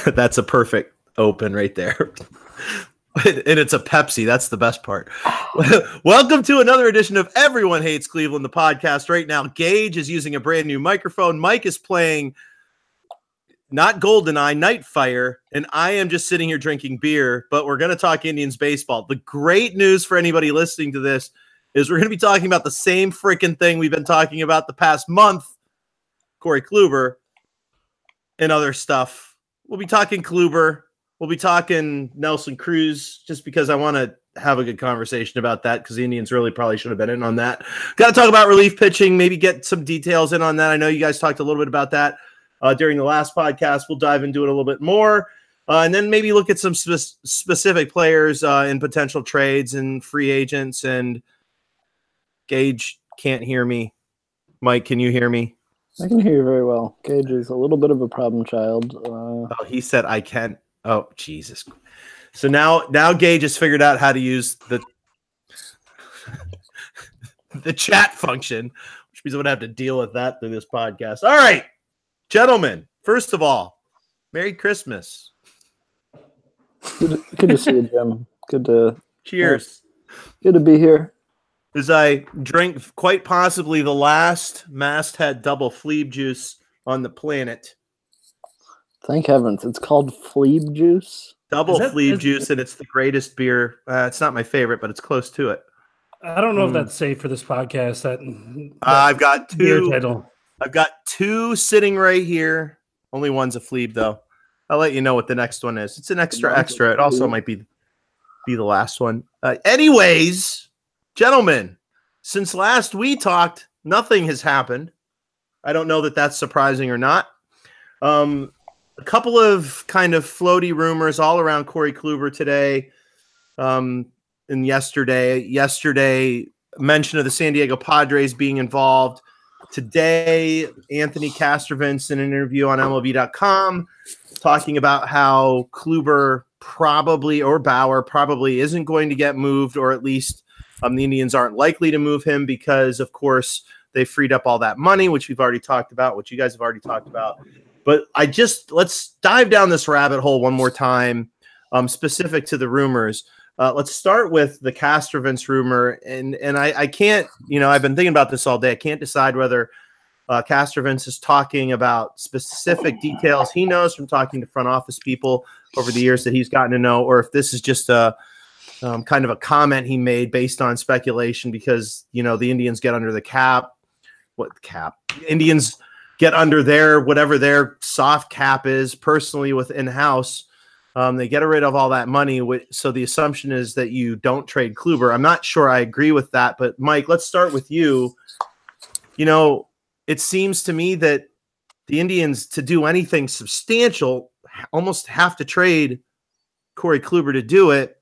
That's a perfect open right there. And it's a Pepsi. That's the best part. Welcome to another edition of Everyone Hates Cleveland, the podcast. Right now, Gage is using a brand new microphone. Mike is playing not GoldenEye, Nightfire, and I am just sitting here drinking beer, but we're going to talk Indians baseball. The great news for anybody listening to this is we're going to be talking about the same freaking thing we've been talking about the past month, Corey Kluber, and other stuff. We'll be talking Kluber. We'll be talking Nelson Cruz just because I want to have a good conversation about that because the Indians really probably should have been in on that. Got to talk about relief pitching, maybe get some details in on that. I know you guys talked a little bit about that during the last podcast. We'll dive into it a little bit more and then maybe look at some specific players in potential trades and free agents. And Gage can't hear me. Mike, can you hear me? I can hear you very well. Gage is a little bit of a problem child. He said I can. Oh, Jesus. So now Gage has figured out how to use the chat function, which means I'm going to have to deal with that through this podcast. All right, gentlemen, first of all, Merry Christmas. Good to see you, Jim. Cheers. Good to be here. As I drink quite possibly the last masthead double Fleeb juice on the planet. Thank heavens. It's called Fleeb juice. Double Fleeb juice, and it's the greatest beer. It's not my favorite, but it's close to it. I don't know if that's safe for this podcast. I've got two. Beer title. I've got two sitting right here. Only one's a Fleeb, though. I'll let you know what the next one is. It's an extra. It also might be the last one. Anyways, gentlemen, since last we talked, nothing has happened. I don't know that that's surprising or not. A couple of kind of floaty rumors all around Corey Kluber today and yesterday mention of the San Diego Padres being involved. Today, Anthony Castrovins in an interview on MLB.com talking about how Kluber probably or Bauer probably isn't going to get moved, or at least the Indians aren't likely to move him because, of course, they freed up all that money, which we've already talked about, which you guys have already talked about. But let's dive down this rabbit hole one more time, specific to the rumors. Let's start with the Castrovins rumor. And I can't, I've been thinking about this all day. I can't decide whether Castrovins is talking about specific details he knows from talking to front office people over the years that he's gotten to know, or if this is just a kind of a comment he made based on speculation because, the Indians get under the cap. What cap? Indians get under whatever their soft cap is personally with in-house. They get rid of all that money. So the assumption is that you don't trade Kluber. I'm not sure I agree with that, but Mike, let's start with you. It seems to me that the Indians, to do anything substantial, almost have to trade Corey Kluber to do it,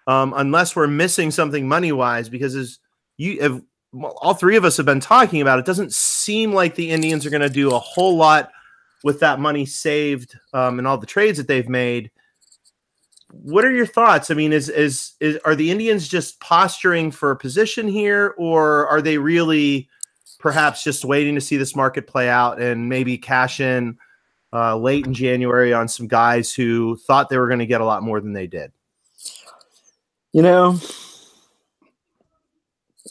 unless we're missing something money-wise, because all three of us have been talking about, it doesn't seem like the Indians are going to do a whole lot with that money saved and all the trades that they've made. What are your thoughts? I mean, are the Indians just posturing for a position here, or are they really perhaps just waiting to see this market play out and maybe cash in late in January on some guys who thought they were going to get a lot more than they did? All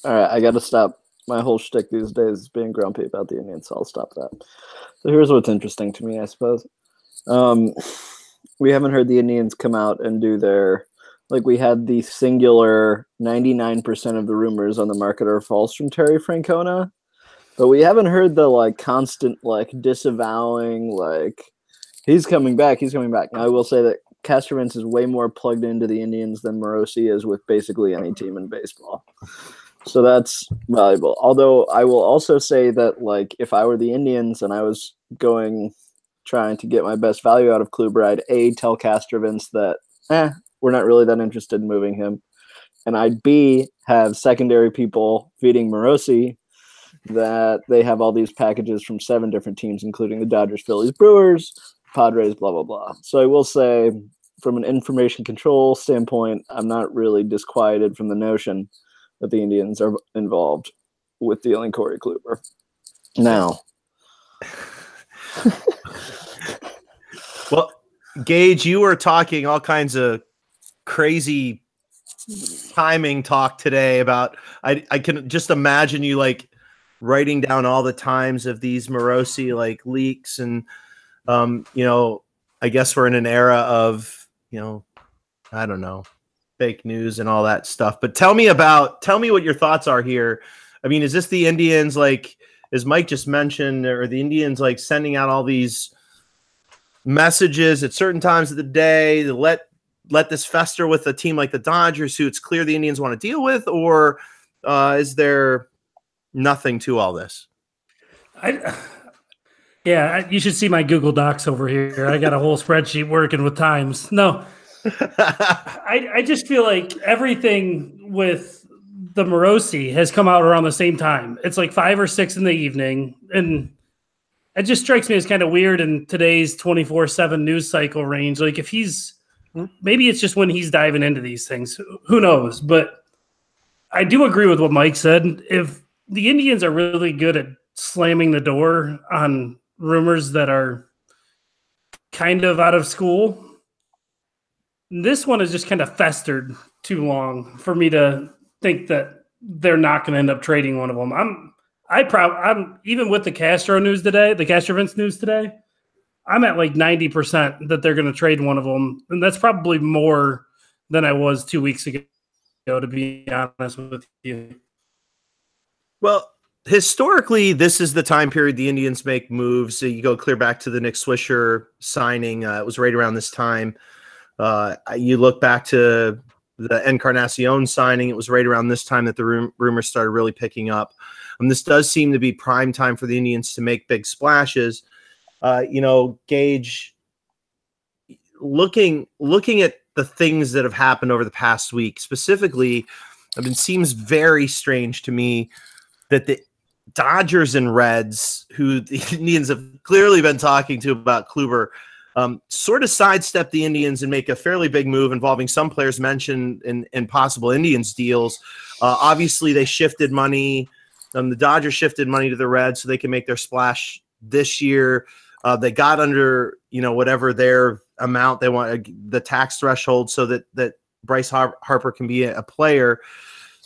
right, I got to stop. My whole shtick these days is being grumpy about the Indians, so I'll stop that. So here's what's interesting to me, I suppose. We haven't heard the Indians come out and do we had the singular 99% of the rumors on the market are false from Terry Francona, but we haven't heard the constant disavowing, he's coming back. Now, I will say that Castrovins is way more plugged into the Indians than Mosey is with basically any team in baseball. So that's valuable. Although I will also say that, if I were the Indians and I was trying to get my best value out of Kluber, I'd tell Castrovins that, we're not really that interested in moving him. And I'd have secondary people feeding Mosey that they have all these packages from 7 different teams, including the Dodgers, Phillies, Brewers, Padres, blah, blah, blah. So I will say, from an information control standpoint, I'm not really disquieted from the notion that the Indians are involved with dealing Corey Kluber. Now. Well, Gage, you were talking all kinds of crazy timing talk today about. I can just imagine you like writing down all the times of these Morosi like leaks, and I guess we're in an era of I don't know, fake news and all that stuff. But tell me what your thoughts are here. I mean, is this the Indians, like, as Mike just mentioned, or the Indians like sending out all these messages at certain times of the day to let this fester with a team like the Dodgers, who it's clear the Indians want to deal with, or is there nothing to all this? You should see my Google Docs over here. I got a whole spreadsheet working with times. No, I just feel like everything with the Morosi has come out around the same time. It's like 5 or 6 in the evening, and it just strikes me as kind of weird in today's 24/7 news cycle range. Like, if maybe it's just when he's diving into these things, who knows? But I do agree with what Mike said. If the Indians are really good at slamming the door on rumors that are kind of out of school, this one has just kind of festered too long for me to think that they're not going to end up trading one of them. I'm even with the Castro news today, the Castrovins news today, I'm at like 90% that they're going to trade one of them. And that's probably more than I was 2 weeks ago, to be honest with you. Well, historically, this is the time period the Indians make moves. So you go clear back to the Nick Swisher signing. It was right around this time. You look back to the Encarnacion signing. It was right around this time that the rumors started really picking up. And this does seem to be prime time for the Indians to make big splashes. Gage, looking at the things that have happened over the past week, specifically, it seems very strange to me that the Dodgers and Reds, who the Indians have clearly been talking to about Kluber, sort of sidestep the Indians and make a fairly big move involving some players mentioned in possible Indians deals. Obviously, they shifted money. The Dodgers shifted money to the Reds so they can make their splash this year. They got under, whatever their amount they want, the tax threshold, so that Bryce Harper can be a player.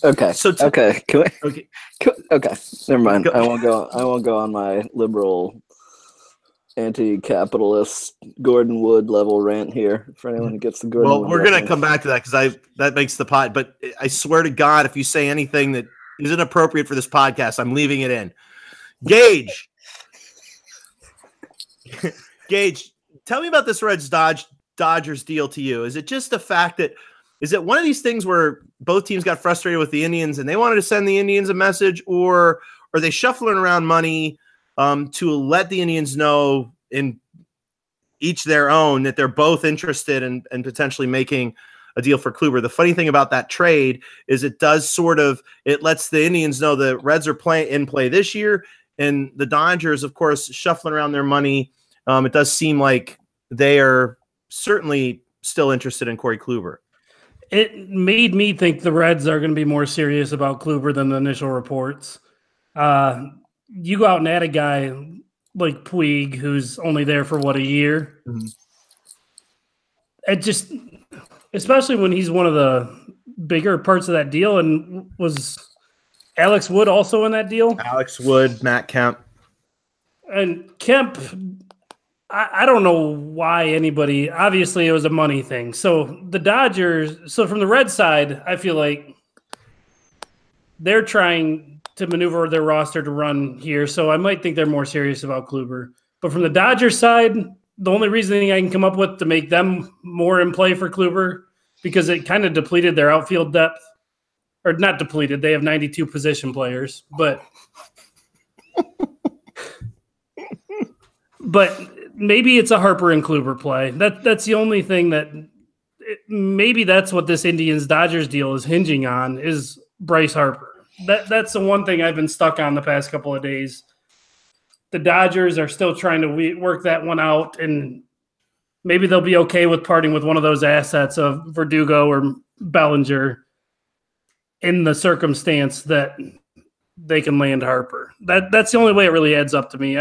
Okay. Okay. Okay. Never mind. I won't go on my liberal, anti-capitalist Gordon Wood level rant here for anyone who gets the Gordon. Well, Wood we're reference. gonna come back to that because that makes the pot. But I swear to God, if you say anything that isn't appropriate for this podcast, I'm leaving it in. Gage, tell me about this Reds Dodgers deal to you. Is it just the fact that? Is it one of these things where both teams got frustrated with the Indians and they wanted to send the Indians a message, or are they shuffling around money to let the Indians know in each their own that they're both interested in potentially making a deal for Kluber? The funny thing about that trade is it lets the Indians know the Reds are in play this year, and the Dodgers, of course, shuffling around their money. It does seem like they are certainly still interested in Corey Kluber. It made me think the Reds are going to be more serious about Kluber than the initial reports. You go out and add a guy like Puig, who's only there for a year. Mm-hmm. It just, especially when he's one of the bigger parts of that deal, and was Alex Wood also in that deal? Alex Wood, Matt Kemp. And Kemp, I don't know why anybody, obviously it was a money thing. So the Dodgers, from the Red side, I feel like they're trying to maneuver their roster to run here. So I might think they're more serious about Kluber. But from the Dodgers side, the only reasoning I can come up with to make them more in play for Kluber, because it kind of depleted their outfield depth. Or not depleted, they have 92 position players. But maybe it's a Harper and Kluber play. That's the only thing that maybe that's what this Indians-Dodgers deal is hinging on, is Bryce Harper. That's the one thing I've been stuck on the past couple of days. The Dodgers are still trying to work that one out, and maybe they'll be okay with parting with one of those assets of Verdugo or Bellinger in the circumstance that they can land Harper. That's the only way it really adds up to me.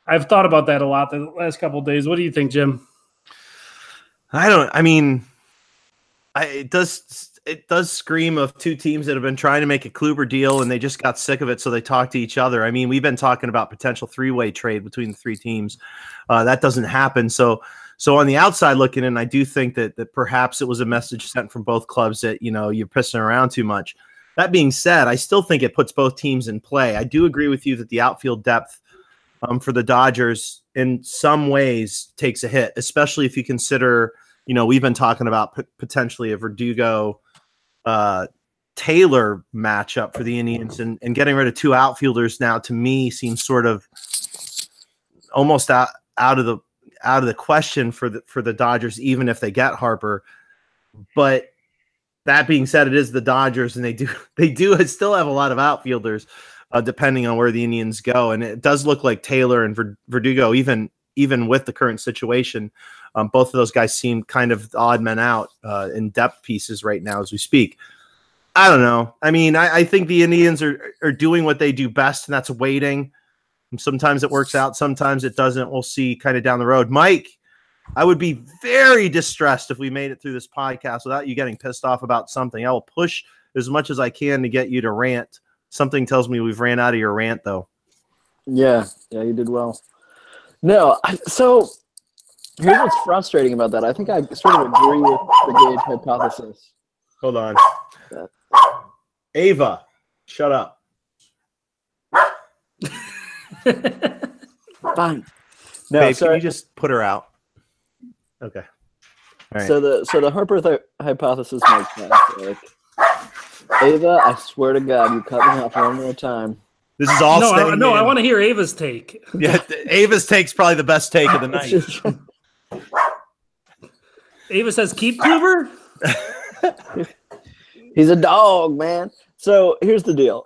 I've thought about that a lot the last couple of days. What do you think, Jim? I mean, it does scream of two teams that have been trying to make a Kluber deal and they just got sick of it, so they talk to each other. I mean, we've been talking about potential three-way trade between the three teams. That doesn't happen. So on the outside looking in, I do think that perhaps it was a message sent from both clubs that, you're pissing around too much. That being said, I still think it puts both teams in play. I do agree with you that the outfield depth for the Dodgers in some ways takes a hit, especially if you consider, we've been talking about potentially a Verdugo Taylor matchup for the Indians, and getting rid of two outfielders now to me seems sort of almost out of the question for the Dodgers, even if they get Harper. But that being said, it is the Dodgers, and they do still have a lot of outfielders, depending on where the Indians go. And it does look like Taylor and Verdugo, even with the current situation, both of those guys seem kind of odd men out in depth pieces right now as we speak. I don't know. I mean, I think the Indians are doing what they do best, and that's waiting. Sometimes it works out, sometimes it doesn't. We'll see kind of down the road. Mike, I would be very distressed if we made it through this podcast without you getting pissed off about something. I will push as much as I can to get you to rant. Something tells me we've ran out of your rant, though. Yeah, you did well. No, so here's what's frustrating about that. I think I sort of agree with the Gage hypothesis. Hold on. Ava, shut up. Fine. No, Babe, can you just put her out? Okay. All right. So the Harper hypothesis makes sense. Like, Ava, I swear to God, you cut me off one more time. This is all. No, I want to hear Ava's take. Yeah, Ava's take's probably the best take of the night. Ava says, "Keep Kluber." He's a dog, man. So here's the deal.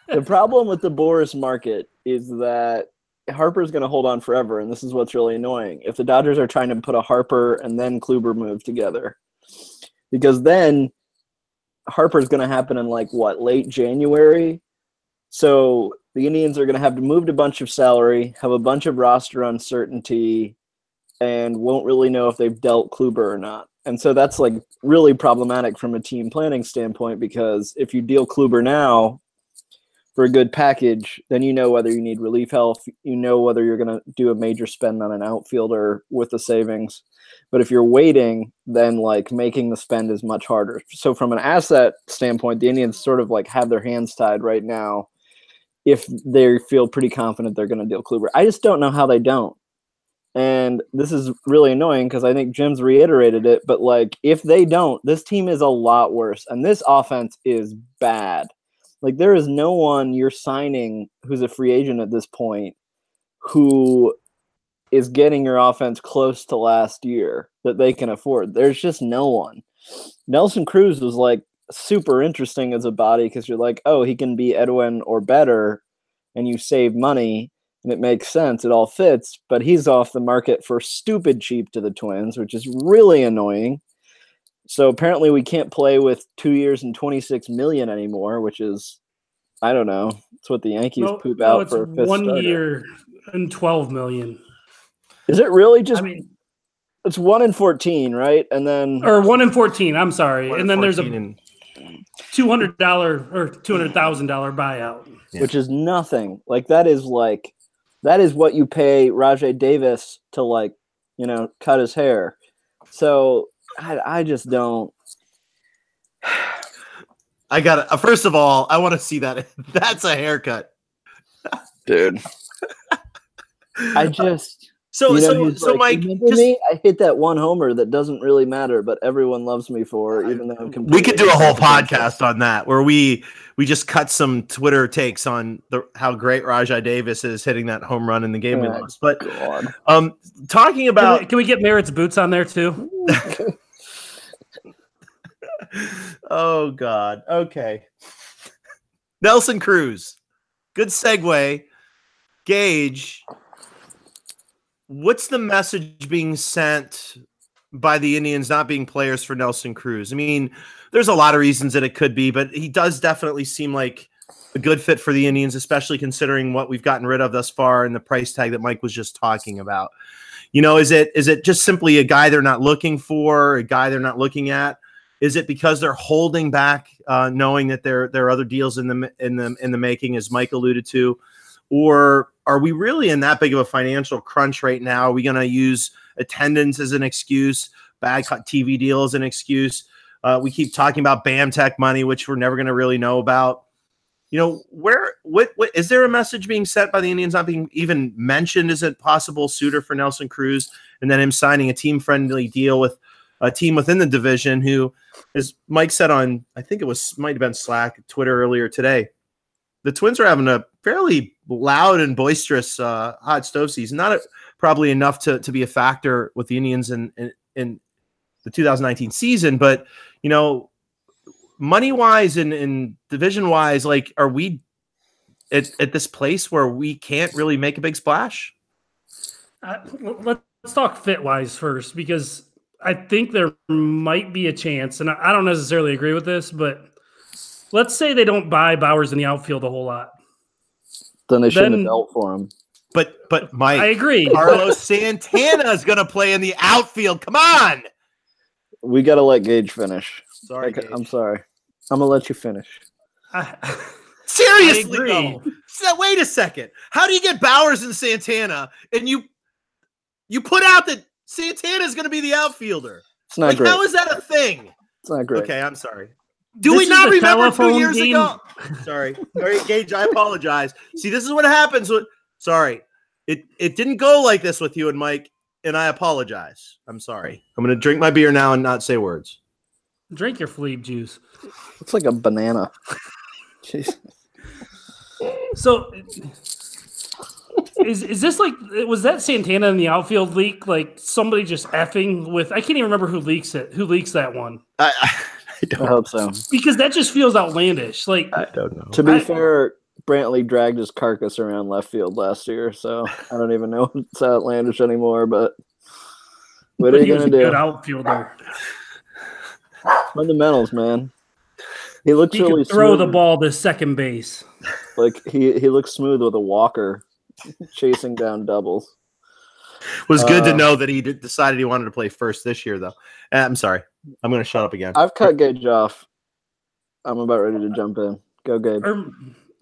The problem with the Boris market is that Harper's going to hold on forever, and this is what's really annoying. If the Dodgers are trying to put a Harper and then Kluber move together, because then Harper's going to happen in late January. So the Indians are going to have to move a bunch of salary, have a bunch of roster uncertainty, and won't really know if they've dealt Kluber or not. And so that's really problematic from a team planning standpoint, because if you deal Kluber now for a good package, then you know whether you need relief help, you know whether you're going to do a major spend on an outfielder with the savings. But if you're waiting, then making the spend is much harder. So from an asset standpoint, the Indians sort of have their hands tied right now if they feel pretty confident they're going to deal Kluber. I just don't know how they don't. And this is really annoying because I think Jim's reiterated it, but if they don't, this team is a lot worse. And this offense is bad. There is no one you're signing who's a free agent at this point who is getting your offense close to last year that they can afford. There's just no one. Nelson Cruz was super interesting as a body because you're oh, he can be Edwin or better, and you save money, and it makes sense. It all fits, but he's off the market for stupid cheap to the Twins, which is really annoying. So apparently we can't play with 2 years and $26 million anymore, which is, I don't know. It's what the Yankees poop out for a fifth 1 starter. year and $12 million. Is it really just? I mean, it's 1 in 14, right? And then 1 in 14. I'm sorry, and then there's a $200 or $200,000 buyout, which is nothing. That is what you pay Rajai Davis to cut his hair. So I just don't. I got it. First of all, I want to see that. That's a haircut, dude. I just. So Mike, me? I hit that one homer that doesn't really matter, but everyone loves me for, even though I'm completely. We could do a whole podcast on that where we just cut some Twitter takes on how great Rajai Davis is hitting that home run in the game we lost. But talking about, can we get Merritt's boots on there too? Oh God. Okay. Nelson Cruz. Good segue. Gage. What's the message being sent by the Indians not being players for Nelson Cruz? I mean, there's a lot of reasons that it could be, but he does definitely seem like a good fit for the Indians, especially considering what we've gotten rid of thus far and the price tag that Mike was just talking about. Is it just simply a guy they're not looking for, a guy they're not looking at? Is it because they're holding back, knowing that there are other deals in the making, as Mike alluded to, or are we really in that big of a financial crunch right now? Are we going to use attendance as an excuse, bad TV deal as an excuse? We keep talking about BAMTech money, which we're never going to really know about. What is there a message being sent by the Indians not being even mentioned as a possible suitor for Nelson Cruz, and then him signing a team-friendly deal with a team within the division who, as Mike said on, I think might have been Slack, Twitter earlier today, the Twins are having a fairly loud and boisterous hot stove season. Not probably enough to be a factor with the Indians in the 2019 season, but money-wise and division-wise, like, are we at this place where we can't really make a big splash? Let's talk fit-wise first, because I think there might be a chance, and I don't necessarily agree with this, but let's say they don't buy Bowers in the outfield a whole lot. Then they shouldn't have dealt for him. But Mike, I agree. Carlos Santana is going to play in the outfield. Come on. We got to let Gage finish. Sorry, okay, Gage. I'm sorry. I'm going to let you finish. Seriously, though. So, wait a second. How do you get Bowers and Santana, and you put out that Santana is going to be the outfielder? It's not great. How is that a thing? It's not great. Okay, I'm sorry. Do we not remember 2 years ago? Sorry. All right, Gage, I apologize. See, this is what happens. Sorry. It didn't go like this with you and Mike, and I apologize. I'm sorry. I'm going to drink my beer now and not say words. Drink your Fleeb juice. Looks like a banana. Jeez. So, is this like, was that Santana in the outfield leak? Like somebody just effing with, I can't even remember who leaks it. Who leaks that one? I hope so. Because that just feels outlandish. Like, I don't know. To be fair, Brantley dragged his carcass around left field last year, so I don't even know if it's outlandish anymore, but what are you going to do? Good outfielder. Fundamentals, man. He looks really could throw smooth. The ball to second base. Like he looks smooth with a walker chasing down doubles. It was good to know that he decided he wanted to play first this year, though. I'm sorry. I'm going to shut up again. I've cut Gage off. I'm about ready to jump in. Go, Gabe.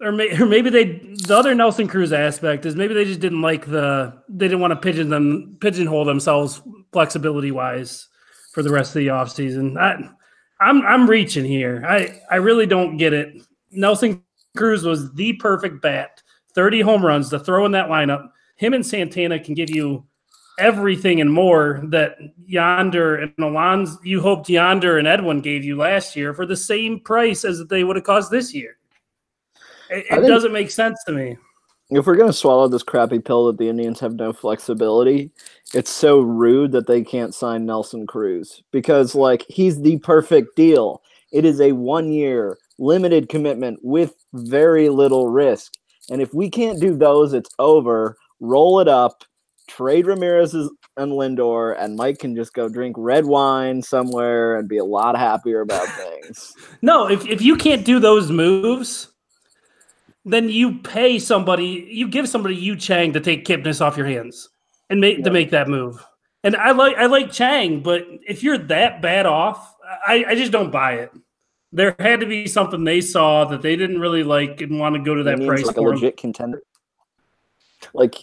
Or maybe the other Nelson Cruz aspect is maybe they just didn't like they didn't want to pigeonhole themselves flexibility wise for the rest of the offseason. I'm reaching here. I really don't get it. Nelson Cruz was the perfect bat, 30 home runs to throw in that lineup. Him and Santana can give you everything and more that Yonder and Alonso, you hoped Yonder and Edwin gave you last year for the same price as they would have cost this year. It doesn't make sense to me. If we're going to swallow this crappy pill that the Indians have no flexibility, it's so rude that they can't sign Nelson Cruz because, like, he's the perfect deal. It is a 1-year limited commitment with very little risk. And if we can't do those, it's over. Roll it up, trade Ramirez and Lindor, and Mike can just go drink red wine somewhere and be a lot happier about things. No, if you can't do those moves, then you pay somebody, you give somebody Yu Chang to take Kipnis off your hands and to make that move. And I like Chang, but if you're that bad off, I just don't buy it. There had to be something they saw that they didn't really like and want to go to that price like for a legit contender. Like,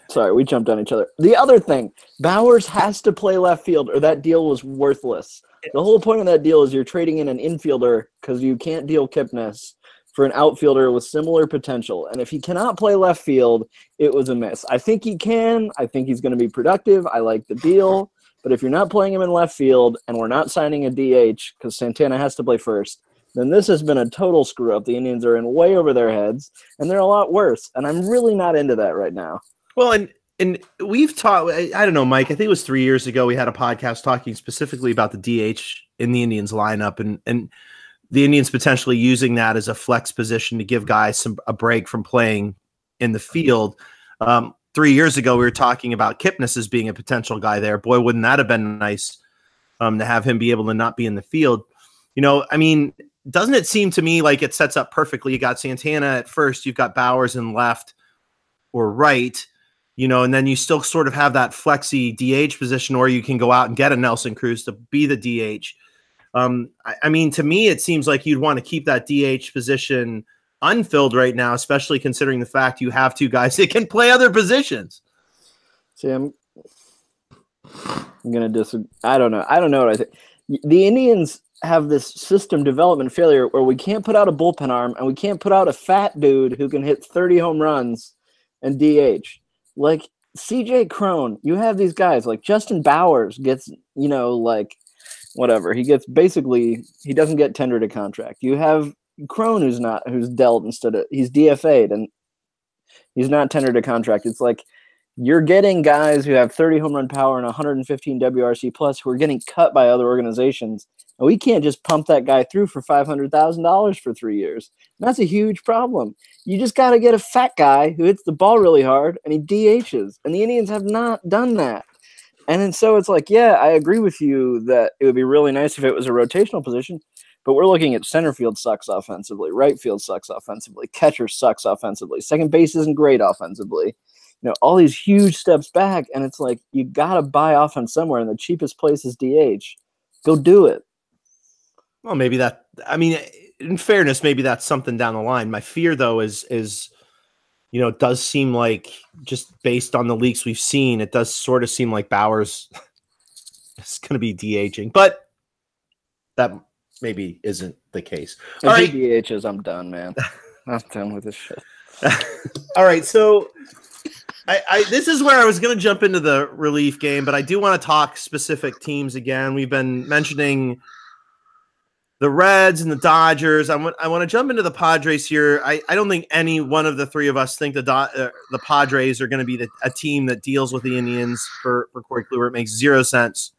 sorry, we jumped on each other. The other thing, Bowers has to play left field or that deal was worthless. The whole point of that deal is you're trading in an infielder because you can't deal Kipnis for an outfielder with similar potential. And if he cannot play left field, it was a miss. I think he can. I think he's going to be productive. I like the deal. But if you're not playing him in left field and we're not signing a DH because Santana has to play first, then this has been a total screw-up. The Indians are in way over their heads, and they're a lot worse. And I'm really not into that right now. Well, and we've talked, I don't know, Mike, I think it was 3 years ago we had a podcast talking specifically about the DH in the Indians lineup and the Indians potentially using that as a flex position to give guys a break from playing in the field. 3 years ago, we were talking about Kipnis as being a potential guy there. Boy, wouldn't that have been nice to have him be able to not be in the field. I mean, doesn't it seem to me like it sets up perfectly? You got Santana at first, you've got Bowers in left or right. and then you still sort of have that flexi DH position, or you can go out and get a Nelson Cruz to be the DH. I mean, to me, it seems like you'd want to keep that DH position unfilled right now, especially considering the fact you have two guys that can play other positions. See, I'm going to disagree. I don't know what I think. The Indians have this system development failure where we can't put out a bullpen arm and we can't put out a fat dude who can hit 30 home runs and DH. Like CJ Cron, you have these guys like Justin Bowers gets, whatever. He gets he doesn't get tendered a contract. You have Cron who's dealt he's DFA'd and he's not tendered a contract. It's like you're getting guys who have 30 home run power and 115 WRC plus who are getting cut by other organizations. And we can't just pump that guy through for $500,000 for 3 years. And that's a huge problem. You just got to get a fat guy who hits the ball really hard and he DHs. And the Indians have not done that. And then so it's like, yeah, I agree with you that it would be really nice if it was a rotational position. But we're looking at center field sucks offensively. Right field sucks offensively. Catcher sucks offensively. Second base isn't great offensively. All these huge steps back. And it's like, you got to buy offense somewhere. And the cheapest place is DH. Go do it. Well, maybe in fairness, maybe that's something down the line. My fear, though, is it does seem like, just based on the leaks we've seen, it does sort of seem like Bowers is going to be DHing. But that maybe isn't the case. All right. DHs, I'm done, man. I'm done with this shit. All right, so this is where I was going to jump into the relief game, but I do want to talk specific teams again. We've been mentioning the Reds and the Dodgers. I want to jump into the Padres here. I don't think any one of the three of us think the Padres are going to be a team that deals with the Indians for Corey Kluber. It makes zero sense,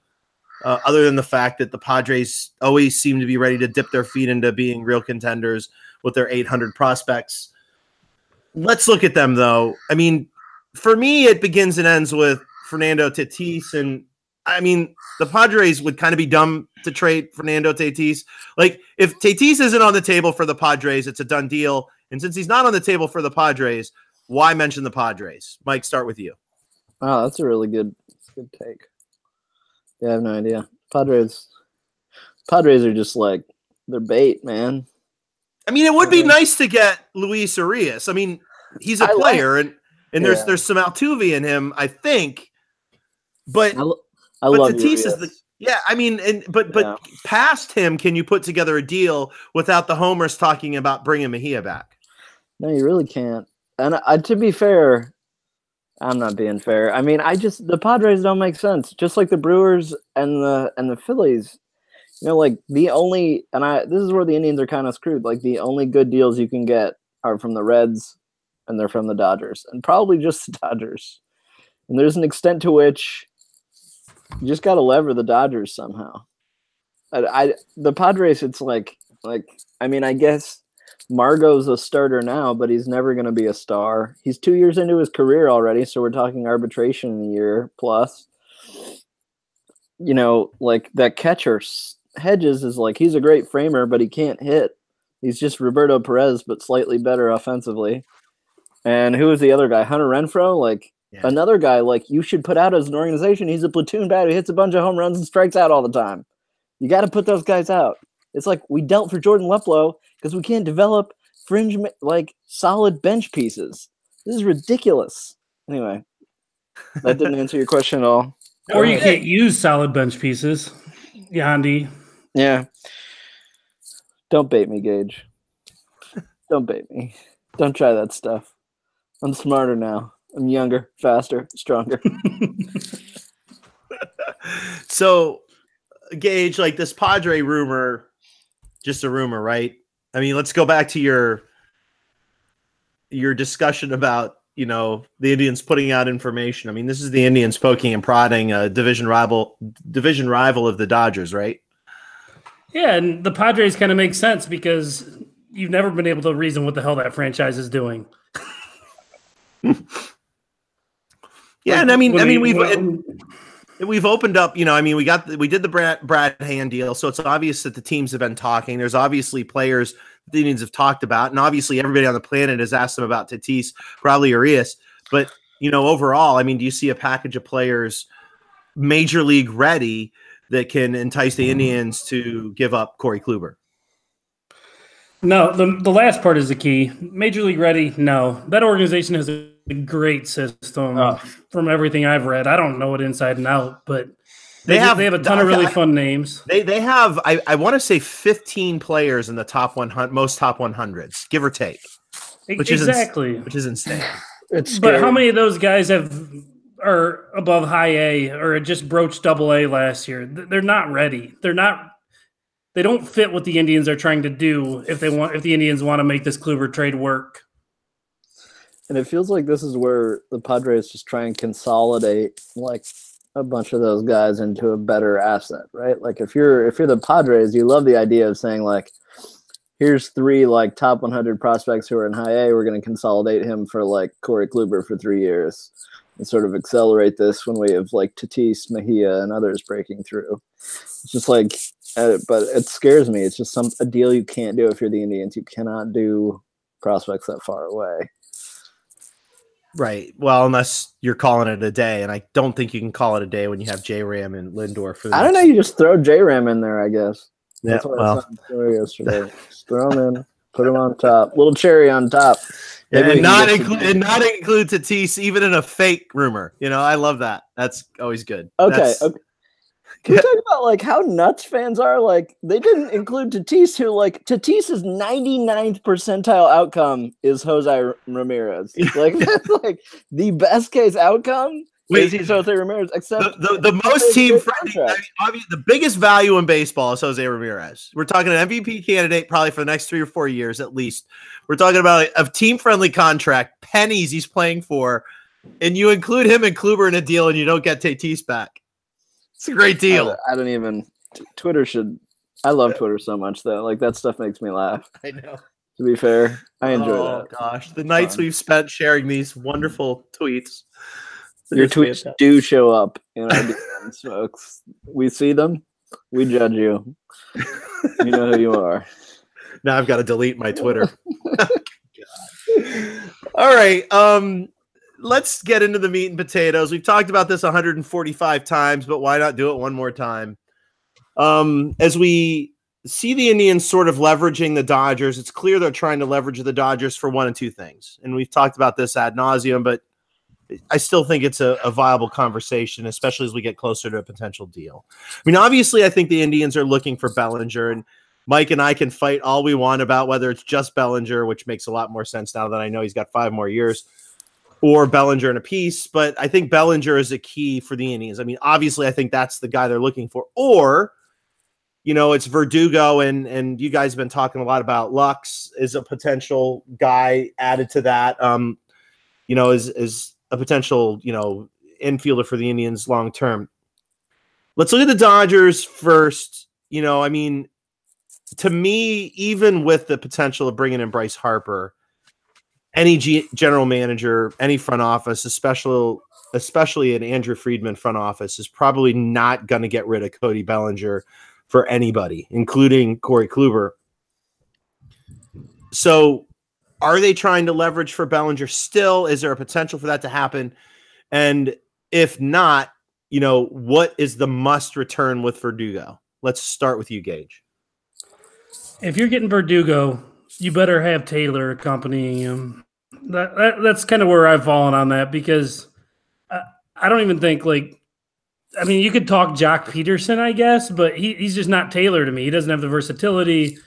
other than the fact that the Padres always seem to be ready to dip their feet into being real contenders with their 800 prospects. Let's look at them, though. I mean, for me, it begins and ends with Fernando Tatis, and I mean, the Padres would kind of be dumb to trade Fernando Tatis. Like, if Tatis isn't on the table for the Padres, it's a done deal. And since he's not on the table for the Padres, why mention the Padres? Mike, start with you. Oh, that's a really good take. Yeah, I have no idea. Padres are just like, they're bait, man. I mean, it would be nice to get Luis Urias. I mean, he's a player, and there's some Altuve in him, I think. But I love Tatis is but past him, can you put together a deal without the homers talking about bringing Mejia back? No, you really can't. And to be fair, I'm not being fair. I mean, the Padres don't make sense. Just like the Brewers and the Phillies. Like this is where the Indians are kind of screwed. Like the only good deals you can get are from the Reds, and they're from the Dodgers, and probably just the Dodgers. And there's an extent to which you just got to lever the Dodgers somehow. The Padres, it's like I mean, I guess Margot's a starter now, but he's never going to be a star. He's 2 years into his career already, so we're talking arbitration in a year plus. Like that catcher Hedges is like, he's a great framer, but he can't hit. He's just Roberto Perez, but slightly better offensively. And who is the other guy? Hunter Renfroe? Like, another guy like you should put out as an organization. He's a platoon bat who hits a bunch of home runs and strikes out all the time. You got to put those guys out. It's like we dealt for Jordan Luplow because we can't develop fringe, like solid bench pieces. This is ridiculous. Anyway, that didn't answer your question at all. Or you can't use solid bench pieces. Yandy. Yeah. Don't bait me, Gage. Don't bait me. Don't try that stuff. I'm smarter now. I'm younger, faster, stronger. So, Gage, like this Padre rumor, just a rumor, right? I mean, let's go back to your discussion about, the Indians putting out information. I mean, this is the Indians poking and prodding a division rival of the Dodgers, right? Yeah, and the Padres kind of make sense because you've never been able to reason what the hell that franchise is doing. Yeah, and I mean, we've opened up. We did the Brad Hand deal, so it's obvious that the teams have been talking. There's obviously players the Indians have talked about, and obviously everybody on the planet has asked them about Tatis, probably Urias. But overall, I mean, do you see a package of players major league ready that can entice the Indians to give up Corey Kluber? No, the last part is the key. Major league ready? No. That organization has a great system from everything I've read. I don't know it inside and out, but they have a ton of really fun names. They have, I want to say 15 players in the top 100, most top 100s, give or take. Which is insane. But how many of those guys are above high A or just broached double A last year? They're not ready. They don't fit what the Indians are trying to do if the Indians want to make this Kluber trade work. And it feels like this is where the Padres just try and consolidate like a bunch of those guys into a better asset, right? Like if you're the Padres, you love the idea of saying like, here's 3 like top 100 prospects who are in high A. We're going to consolidate him for like Corey Kluber for 3 years and sort of accelerate this when we have like Tatis, Mejia, and others breaking through. It's just like, but it scares me. It's just a deal you can't do if you're the Indians. You cannot do prospects that far away. Right. Well, unless you're calling it a day, and I don't think you can call it a day when you have J-Ram and Lindor. I don't know. You just throw J-Ram in there, I guess. That's what I saw yesterday. Just throw him in, put him on top, little cherry on top. And not include Tatis even in a fake rumor. I love that. That's always good. Okay. Can we talk about like how nuts fans are? Like they didn't include Tatis, who like Tatis's 99th percentile outcome is Jose Ramirez. Like that's like the best case outcome. Is he's Jose Ramirez? Except the most team friendly. The biggest value in baseball is Jose Ramirez. We're talking an MVP candidate probably for the next 3 or 4 years at least. We're talking about a team friendly contract, pennies he's playing for, and you include him and Kluber in a deal, and you don't get Tatis back. It's a great deal. I don't even. Twitter should. I love Twitter so much though. Like that stuff makes me laugh. I know. To be fair, I enjoy that. Oh gosh, the nights we've spent sharing these wonderful tweets. Your tweets do show up in our DMs, folks. We see them. We judge you. You know who you are. Now I've got to delete my Twitter. All right. Let's get into the meat and potatoes. We've talked about this 145 times, but why not do it one more time? As we see the Indians sort of leveraging the Dodgers, it's clear they're trying to leverage the Dodgers for one of two things. And we've talked about this ad nauseum, but I still think it's a viable conversation, especially as we get closer to a potential deal. I mean, obviously, I think the Indians are looking for Bellinger, and Mike and I can fight all we want about whether it's just Bellinger, which makes a lot more sense now that I know he's got 5 more years, or Bellinger in a piece. But I think Bellinger is a key for the Indians. I mean, obviously, I think that's the guy they're looking for. Or, it's Verdugo, and you guys have been talking a lot about Lux is a potential guy added to that. Is a potential, infielder for the Indians long term. Let's look at the Dodgers first. I mean, to me, even with the potential of bringing in Bryce Harper, any general manager, any front office, especially an Andrew Friedman front office, is probably not going to get rid of Cody Bellinger for anybody, including Corey Kluber. So, are they trying to leverage for Bellinger still? Is there a potential for that to happen? And if not, what is the must return with Verdugo? Let's start with you, Gage. If you're getting Verdugo, you better have Taylor accompanying him. That's kind of where I've fallen on that, because I don't even think you could talk Jock Peterson, I guess, but he's just not Taylor to me. He doesn't have the versatility.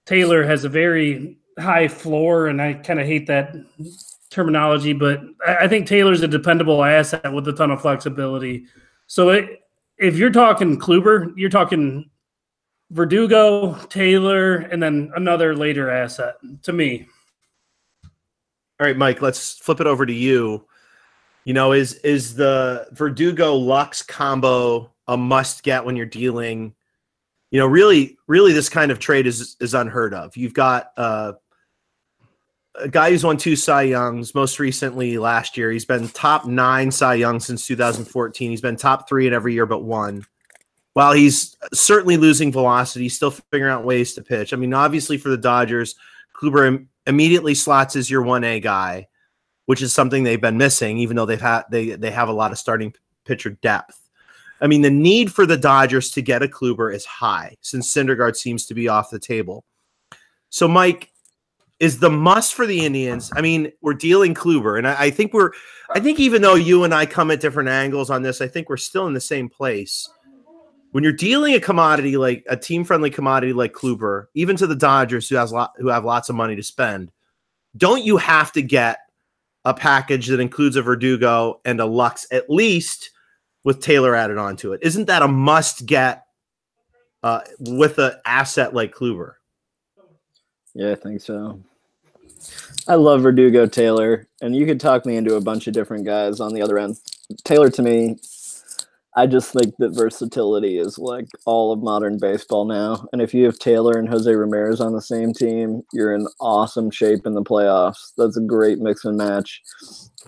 Taylor has a very high floor, and I kind of hate that terminology, but I think Taylor's a dependable asset with a ton of flexibility. So if you're talking Kluber, you're talking Verdugo, Taylor, and then another later asset to me. All right, Mike, let's flip it over to you. Is the Verdugo Lux combo a must get when you're dealing? Really this kind of trade is unheard of. You've got a guy who's won 2 Cy Youngs, most recently last year. He's been top 9 Cy Young since 2014. He's been top 3 in every year but 1. While he's certainly losing velocity, he's still figuring out ways to pitch. I mean, obviously for the Dodgers, Kluber immediately slots as your 1A guy. which is something they've been missing, even though they have a lot of starting pitcher depth. I mean, the need for the Dodgers to get a Kluber is high since Syndergaard seems to be off the table. So, Mike, is the must for the Indians? I mean, we're dealing Kluber, and I think even though you and I come at different angles on this, I think we're still in the same place. When you're dealing a commodity like a team-friendly commodity like Kluber, even to the Dodgers who have lots of money to spend, don't you have to get a package that includes a Verdugo and a Lux at least with Taylor added onto it? Isn't that a must get with an asset like Kluber? Yeah, I think so. I love Verdugo, Taylor, and you could talk me into a bunch of different guys on the other end. Taylor, to me, I just think that versatility is like all of modern baseball now. And if you have Taylor and Jose Ramirez on the same team, you're in awesome shape in the playoffs. That's a great mix and match.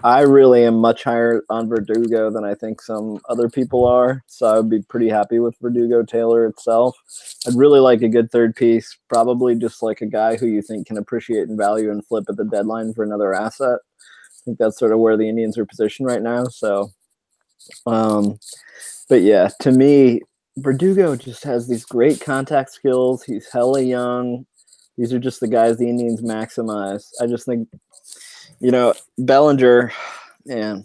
I really am much higher on Verdugo than I think some other people are. So I would be pretty happy with Verdugo Taylor itself. I'd really like a good third piece, probably just like a guy who you think can appreciate and value and flip at the deadline for another asset. I think that's sort of where the Indians are positioned right now. So, but yeah, to me, Verdugo just has these great contact skills. He's hella young. These are just the guys the Indians maximize. I just think, Bellinger, man,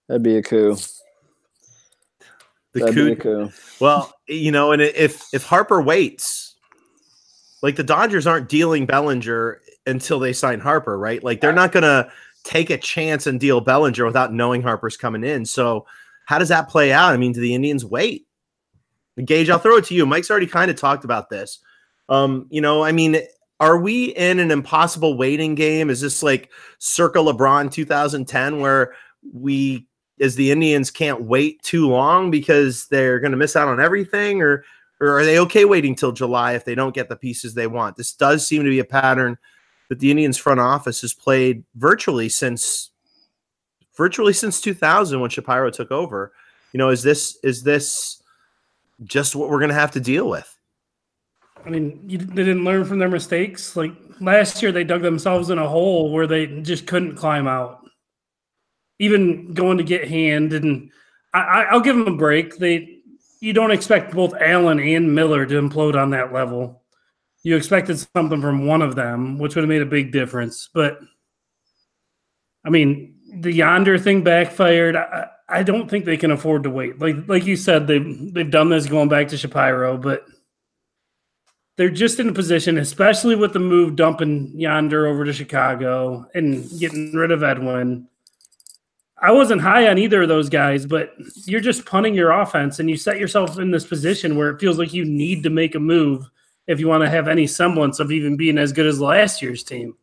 that'd be a coup. That'd be a coup. Well, and if Harper waits, like the Dodgers aren't dealing Bellinger until they sign Harper, right? Like they're not going to take a chance and deal Bellinger without knowing Harper's coming in. So how does that play out? I mean, do the Indians wait? Gage, I'll throw it to you. Mike's already kind of talked about this. Are we in an impossible waiting game? Is this like circa LeBron 2010 where we, as the Indians, can't wait too long because they're going to miss out on everything? Or are they okay waiting till July if they don't get the pieces they want? This does seem to be a pattern that the Indians front office has played virtually since 2000 when Shapiro took over. Is this just what we're going to have to deal with? I mean, they didn't learn from their mistakes. Like last year, they dug themselves in a hole where they just couldn't climb out. Even going to get Hand, and I'll give them a break. You don't expect both Allen and Miller to implode on that level. You expected something from one of them, which would have made a big difference. But I mean, the Yonder thing backfired. I don't think they can afford to wait. Like you said, they've done this going back to Shapiro, but they're just in a position, especially with the move dumping Yonder over to Chicago and getting rid of Edwin. I wasn't high on either of those guys, but you're just punting your offense, and you set yourself in this position where it feels like you need to make a move if you want to have any semblance of even being as good as last year's team.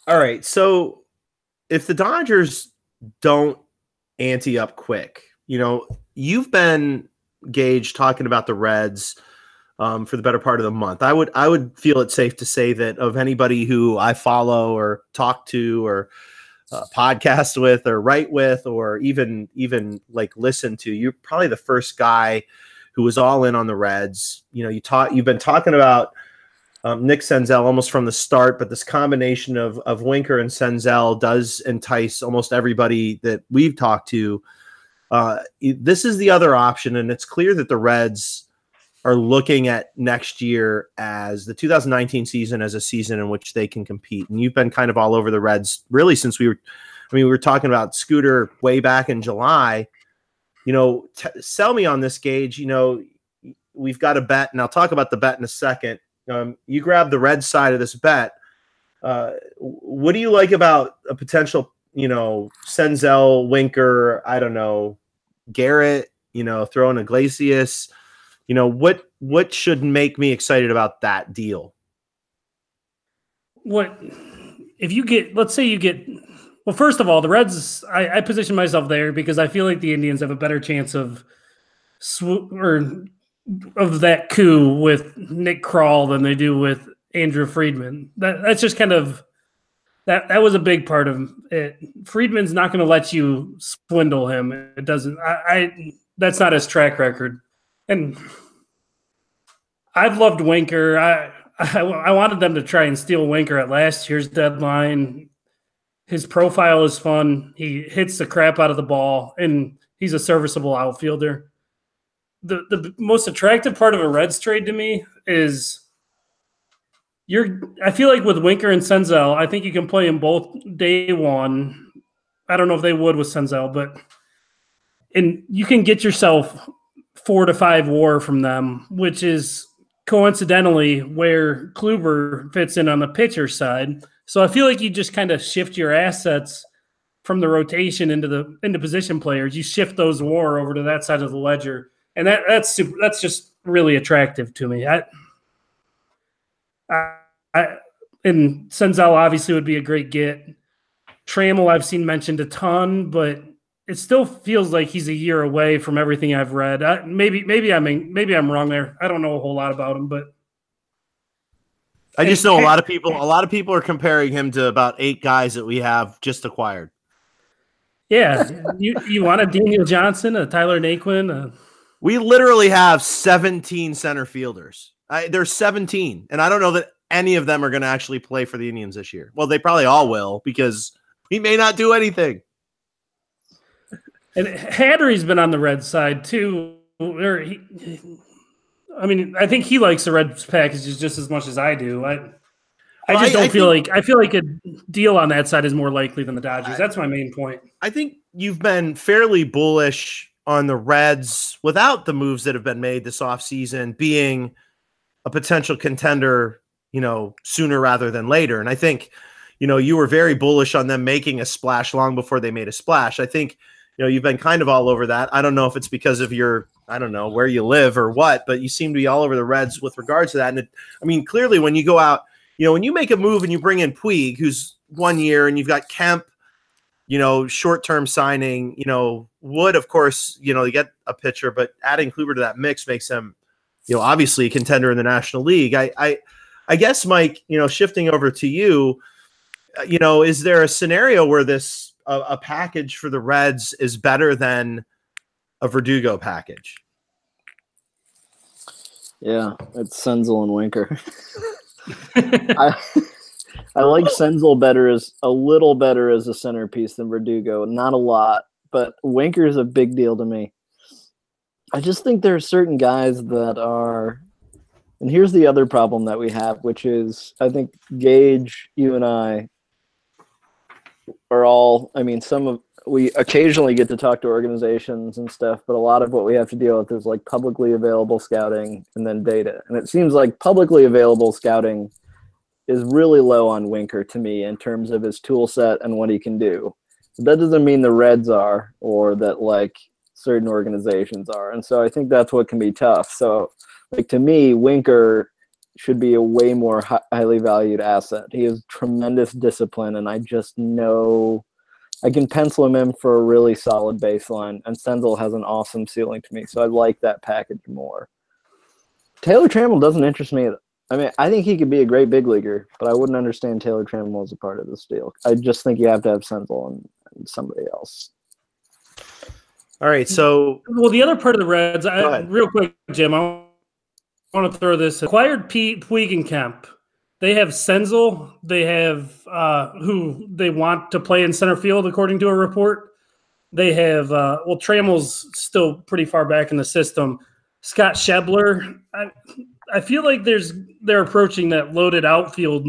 All right, so if the Dodgers don't ante up quick, you've been, Gage, talking about the Reds for the better part of the month. I would feel it safe to say that of anybody who I follow or talk to or podcast with or write with or even like listen to, you're probably the first guy who was all in on the Reds. You've been talking about Nick Senzel almost from the start, but this combination of Winker and Senzel does entice almost everybody that we've talked to. This is the other option, and it's clear that the Reds are looking at next year as the 2019 season as a season in which they can compete. And you've been kind of all over the Reds really since we were talking about Scooter way back in July. Sell me on this, Gage. We've got a bet, and I'll talk about the bet in a second. You grab the red side of this bet. What do you like about a potential, Senzel, Winker, I don't know, Garrett, throw in Iglesias? What should make me excited about that deal? What if you get, let's say you get, well, first of all, the Reds, I position myself there because I feel like the Indians have a better chance of that coup with Nick Krall than they do with Andrew Friedman. That's just kind of, that was a big part of it. Friedman's not going to let you swindle him. It doesn't, that's not his track record. And I've loved Winker. I wanted them to try and steal Winker at last year's deadline. His profile is fun. He hits the crap out of the ball, and he's a serviceable outfielder. The most attractive part of a Reds trade to me is I feel like with Winker and Senzel, I think you can play them both day one. I don't know if they would with Senzel, and you can get yourself 4 to 5 WAR from them, which is coincidentally where Kluber fits in on the pitcher side. So I feel like you just kind of shift your assets from the rotation into position players. You shift those WAR over to that side of the ledger, and that's just really attractive to me. And Senzel obviously would be a great get. Trammell I've seen mentioned a ton, but it still feels like he's a year away from everything I've read. Maybe I'm wrong there. I don't know a whole lot about him, but I just know a lot of people are comparing him to about 8 guys that we have just acquired. Yeah, you want a Daniel Johnson, a Tyler Naquin? We literally have 17 center fielders. There's 17, and I don't know that any of them are going to actually play for the Indians this year. Well, they probably all will because we may not do anything. And Hattery's been on the Reds side too. I think he likes the Reds packages just as much as I do. I feel like a deal on that side is more likely than the Dodgers. That's my main point. I think you've been fairly bullish on the Reds without the moves that have been made this offseason being a potential contender, sooner rather than later. And I think, you were very bullish on them making a splash long before they made a splash. I think, you've been kind of all over that. I don't know if it's because of where you live or what, but you seem to be all over the Reds with regards to that. And clearly when you go out, when you make a move and you bring in Puig, who's 1 year, and you've got Kemp, short-term signing, Wood, of course, you get a pitcher, but adding Kluber to that mix makes him, obviously a contender in the National League. I guess, Mike, shifting over to you, is there a scenario where a package for the Reds is better than a Verdugo package? Yeah, it's Senzel and Winker. I like Senzel a little better as a centerpiece than Verdugo. Not a lot, but Winker is a big deal to me. I just think there are certain guys that are, and here's the other problem that we have, which is I think Gage, you and I are all, we occasionally get to talk to organizations and stuff, but a lot of what we have to deal with is like publicly available scouting and then data. And it seems like publicly available scouting is really low on Winker to me in terms of his tool set and what he can do. But that doesn't mean the Reds are, or that like certain organizations are. And so I think that's what can be tough. So like to me, Winker should be a way more highly valued asset. He has tremendous discipline, and I just know I can pencil him in for a really solid baseline, and Senzel has an awesome ceiling to me, so I like that package more. Taylor Trammell doesn't interest me. I think he could be a great big leaguer, but I wouldn't understand Taylor Trammell as a part of this deal. I just think you have to have Senzel and somebody else. All right, so the other part of the Reds, real quick, Jim, I want to throw this. Acquired Puig and Kemp. They have Senzel. They have who they want to play in center field, according to a report. They have Trammell's still pretty far back in the system. Scott Schebler. I feel like they're approaching that loaded outfield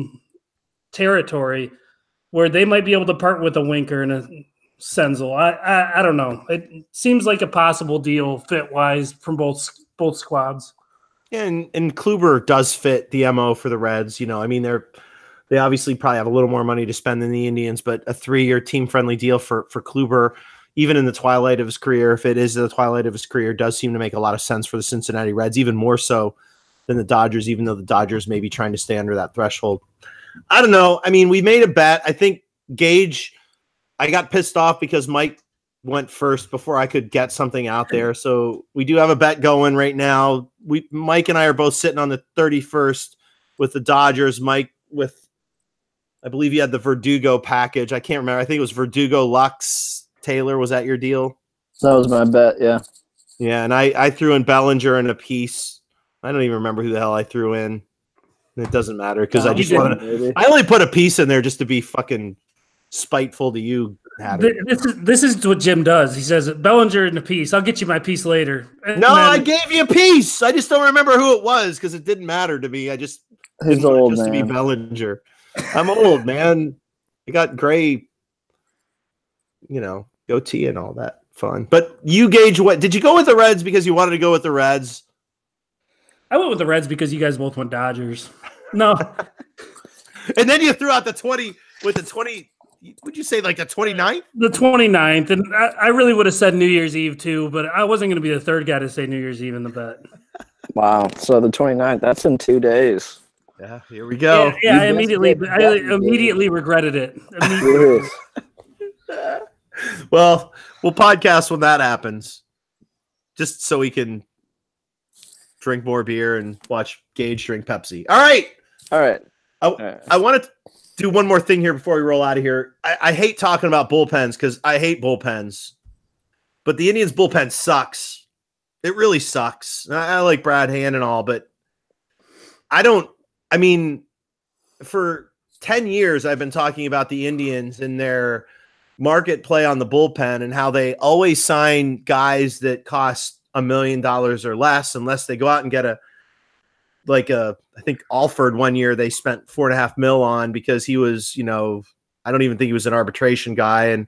territory where they might be able to part with a Winker and a Senzel. I don't know. It seems like a possible deal fit wise from both squads. And Kluber does fit the MO for the Reds. They obviously probably have a little more money to spend than the Indians, but a 3-year team-friendly deal for Kluber, even in the twilight of his career, if it is the twilight of his career, does seem to make a lot of sense for the Cincinnati Reds, even more so than the Dodgers, even though the Dodgers may be trying to stay under that threshold. I don't know. We made a bet. I think Gage, I got pissed off because Mike went first before I could get something out there. So we do have a bet going right now. Mike and I are both sitting on the 31st with the Dodgers. Mike I believe you had the Verdugo package. I can't remember. I think it was Verdugo, Lux, Taylor. Was that your deal? That was my bet, yeah. Yeah, and I threw in Bellinger and a piece. I don't even remember who the hell I threw in. It doesn't matter because No, I just he want to. I only put a piece in there just to be fucking spiteful to you, Hatter. This is what Jim does. He says, Bellinger in a piece. I'll get you my piece later. And No, then, I gave you a piece. I just don't remember who it was because it didn't matter to me. I just He's didn't want it old, just to be man. Bellinger. I'm old, man. I got gray, goatee and all that fun. But you, Gage, what did you go with the Reds because you wanted to go with the Reds? I went with the Reds because you guys both went Dodgers. No. And then you threw out the 20 with the 20. Would you say like the 29th? The 29th. And I really would have said New Year's Eve too, but I wasn't going to be the third guy to say New Year's Eve in the bet. Wow. So the 29th, that's in 2 days. Yeah, here we go. Yeah, I immediately regretted it. Immediately. Well, we'll podcast when that happens, just so we can drink more beer and watch Gage drink Pepsi. All right. I want to do one more thing here before we roll out of here. I hate talking about bullpens because I hate bullpens, but the Indians bullpen sucks. It really sucks. I like Brad Hand and all, but for 10 years, I've been talking about the Indians and their market play on the bullpen and how they always sign guys that cost $1 million or less, unless they go out and get I think Alford one year they spent $4.5 million on because he was, I don't even think he was an arbitration guy. And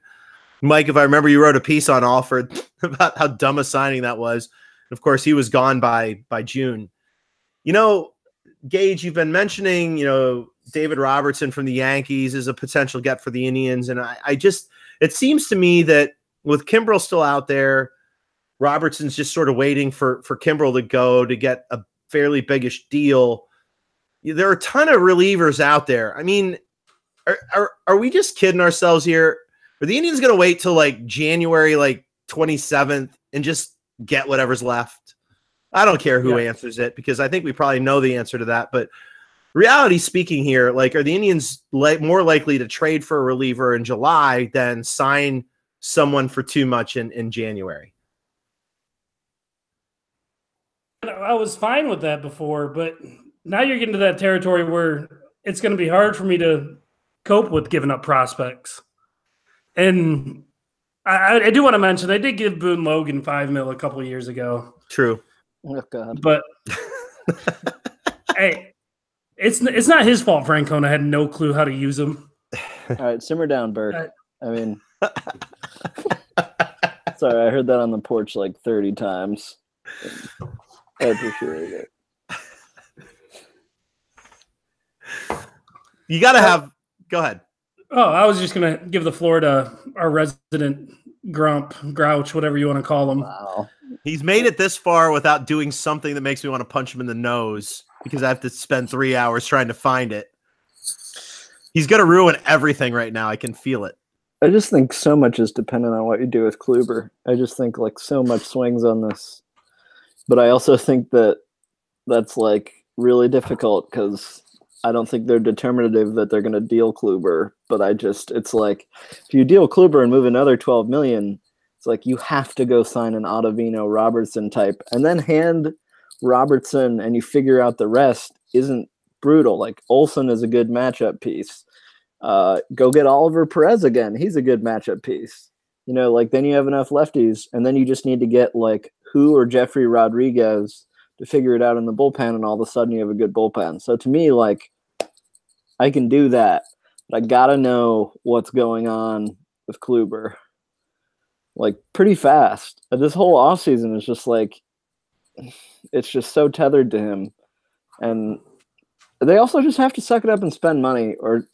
Mike, if I remember, you wrote a piece on Alford about how dumb a signing that was. And of course, he was gone by June. Gage, you've been mentioning, David Robertson from the Yankees is a potential get for the Indians. And it seems to me that with Kimbrel still out there, Robertson's just sort of waiting for Kimbrel to go to get a fairly biggish deal. There are a ton of relievers out there. I mean, are we just kidding ourselves here? Are the Indians going to wait till like January, 27th and just get whatever's left? I don't care who answers it because I think we probably know the answer to that. But reality speaking here, are the Indians more likely to trade for a reliever in July than sign someone for too much in January? I was fine with that before, but now you're getting to that territory where it's going to be hard for me to cope with giving up prospects. And I do want to mention they did give Boone Logan $5 million a couple of years ago. True. Oh, God. But hey, it's not his fault Francona had no clue how to use them. All right, simmer down, Burke. Sorry, I heard that on the porch 30 times. I appreciate it. You got to have – go ahead. Oh, I was just going to give the floor to our resident grouch, whatever you want to call him. Wow. He's made it this far without doing something that makes me want to punch him in the nose because I have to spend 3 hours trying to find it. He's going to ruin everything right now. I can feel it. I just think so much is dependent on what you do with Kluber. I just think so much swings on this. But I also think that that's really difficult because I don't think they're determinative that they're going to deal Kluber. But it's if you deal Kluber and move another $12 million, it's you have to go sign an Ottavino Robertson type and then hand Robertson and you figure out the rest isn't brutal. Olsen is a good matchup piece. Go get Oliver Perez again. He's a good matchup piece. Then you have enough lefties and then you just need to get who or Jeffrey Rodriguez to figure it out in the bullpen, and all of a sudden you have a good bullpen. So to me, I can do that, but I gotta know what's going on with Kluber, pretty fast. This whole offseason is just it's just so tethered to him, and they also just have to suck it up and spend money, or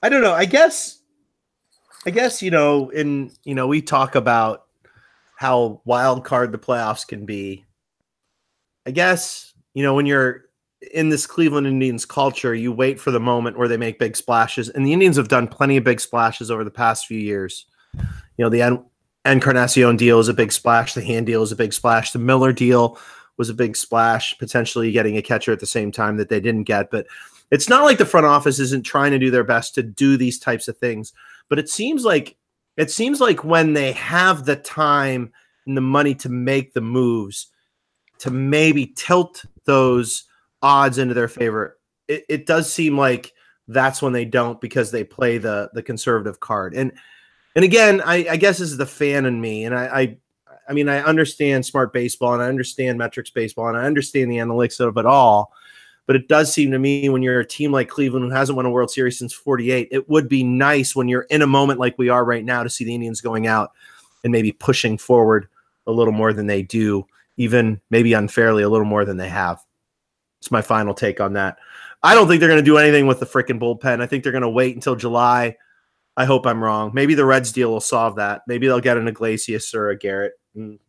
I don't know. I guess we talk about how wild card the playoffs can be. I guess, when you're in this Cleveland Indians culture, you wait for the moment where they make big splashes. And the Indians have done plenty of big splashes over the past few years. The Encarnacion deal is a big splash. The Hand deal is a big splash. The Miller deal was a big splash, potentially getting a catcher at the same time that they didn't get. But it's not like the front office isn't trying to do their best to do these types of things. But it seems like when they have the time and the money to make the moves, to maybe tilt those odds into their favor. It does seem like that's when they don't, because they play the conservative card. And again, I guess this is the fan in me, and I mean, I understand smart baseball, and I understand metrics baseball, and I understand the analytics of it all. But it does seem to me, when you're a team like Cleveland who hasn't won a World Series since '48, it would be nice when you're in a moment like we are right now to see the Indians going out and maybe pushing forward a little more than they do, even maybe unfairly a little more than they have. It's my final take on that. I don't think they're going to do anything with the freaking bullpen. I think they're going to wait until July. I hope I'm wrong. Maybe the Reds deal will solve that. Maybe they'll get an Iglesias or a Garrett.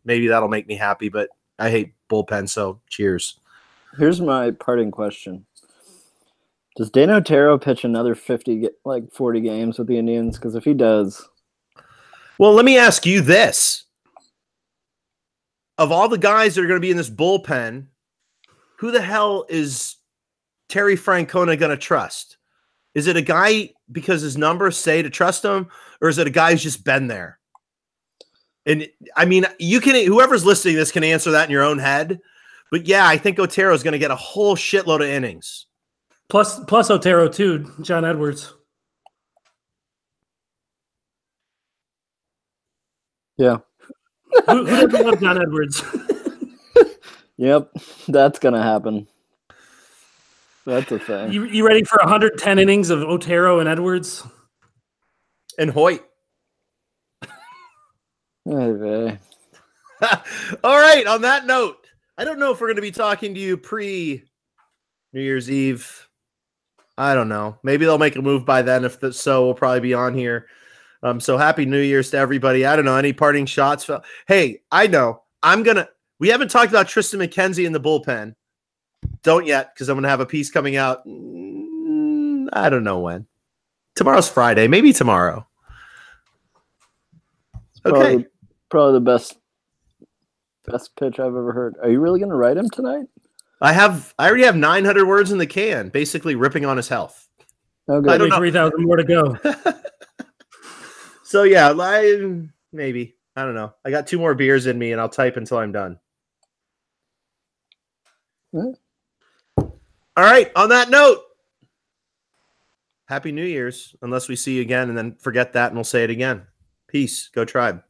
Maybe that'll make me happy, but I hate bullpen, so cheers. Here's my parting question. Does Dan Otero pitch another 40 games with the Indians? Because if he does... Well, let me ask you this. Of all the guys that are going to be in this bullpen, who the hell is Terry Francona going to trust? Is it a guy because his numbers say to trust him, or is it a guy who's just been there? And I mean, whoever's listening to this can answer that in your own head. But yeah, I think Otero is going to get a whole shitload of innings. Plus Otero too, John Edwards. Yeah. Who doesn't love John Edwards? Yep, that's going to happen. That's a thing. You ready for 110 innings of Otero and Edwards? And Hoyt. Hey, all right, on that note, I don't know if we're going to be talking to you pre-New Year's Eve. I don't know. Maybe they'll make a move by then. If so, we'll probably be on here. So happy New Year's to everybody. I don't know. Any parting shots? Hey, I know. We haven't talked about Tristan McKenzie in the bullpen. Don't yet, because I'm going to have a piece coming out. I don't know when. Tomorrow's Friday. Maybe tomorrow. Okay. Probably the best pitch I've ever heard. Are you really going to write him tonight? I already have 900 words in the can, basically ripping on his health. Okay. I don't know. 3,000 more to go. So yeah, maybe. I don't know. I got 2 more beers in me, and I'll type until I'm done. All right. On that note, happy New Year's, unless we see you again, and then forget that, and we'll say it again. Peace. Go Tribe.